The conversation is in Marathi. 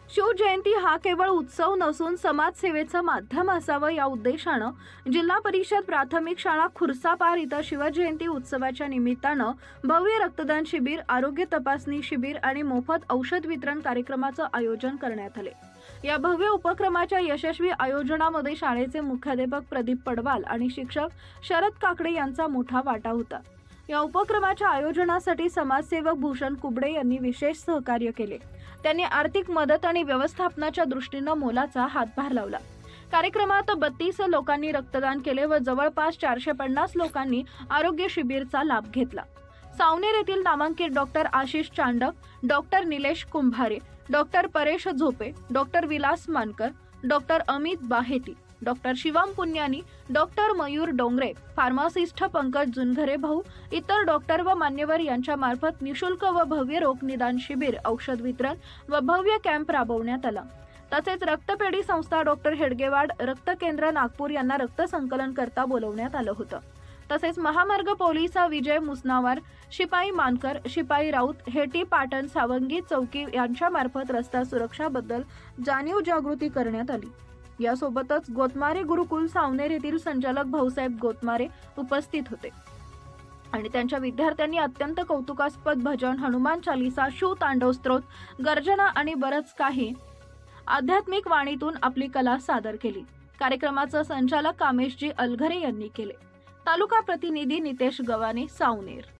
शिवजयंती हा केवळ उत्सव नसून समाजसेवेचं माध्यम असावं या उद्देशानं जिल्हा परिषद प्राथमिक शाळा खुर्सापार इथं शिवजयंती उत्सवाच्या निमित्तानं भव्य रक्तदान शिबिर, आरोग्य तपासणी शिबिर आणि मोफत औषध वितरण कार्यक्रमाचं आयोजन करण्यात आले। या भव्य उपक्रमाच्या यशस्वी आयोजनामध्ये शाळेचे मुख्याध्यापक प्रदीप पडवाल आणि शिक्षक शरद काकडे यांचा मोठा वाटा होता। या उपक्रमाच्या आयोजनासाठी समाजसेवक भूषण कुबडे यांनी विशेष सहकार्य केले। त्यांनी आर्थिक मदत आणि व्यवस्थापनाच्या दृष्टीने मोलाचा हातभार लावला। कार्यक्रमात 32 लोकांनी रक्तदान केले व जवळपास 450 लोकांनी आरोग्य शिबिरचा लाभ घेतला। सावनेर येथील नामांकित doctor Ashish Chandak, doctor Nilesh Kumbhare, doctor Paresh Zope, doctor Vilas Mankar, doctor Amit Baheti, doctor Shivam Punyani, doctor Mayur Dongre, pharmacist Pankaj Junghare भाऊ, इतर डॉक्टर व मान्यवर यांच्या मार्फत निशुल्क व भव्य रोग निदान शिबिर, औषध वितरण व भव्य कॅम्प राबवण्यात आला। तसेच रक्तपेढी संस्था डॉक्टर हेडगेवाड रक्त केंद्र नागपूर यांना रक्त संकलन करता बोलवण्यात आलं होतं। तसेच महामार्ग पोलीस विजय मुसनावार, शिपाई मानकर, शिपाई राऊत, हेटी पाटण सावंगी चौकी यांच्या मार्फत रस्ता सुरक्षाबद्दल जाणीव जागृती करण्यात आली। यासोबतच गोतमारे गुरुकुल सावनेर येथील संचालक भाऊसाहेब गोतमारे उपस्थित होते आणि त्यांच्या विद्यार्थ्यांनी अत्यंत कौतुकास्पद भजन, हनुमान चालीसा, शिव तांडव स्तोत्र, गर्जना आणि बरंच काही आध्यात्मिक वाणीतून आपली कला सादर केली। कार्यक्रमाचं संचालक कामेशजी अलघरे यांनी केले। तालुका प्रतिनिधी नितेश गवाने, सावनेर।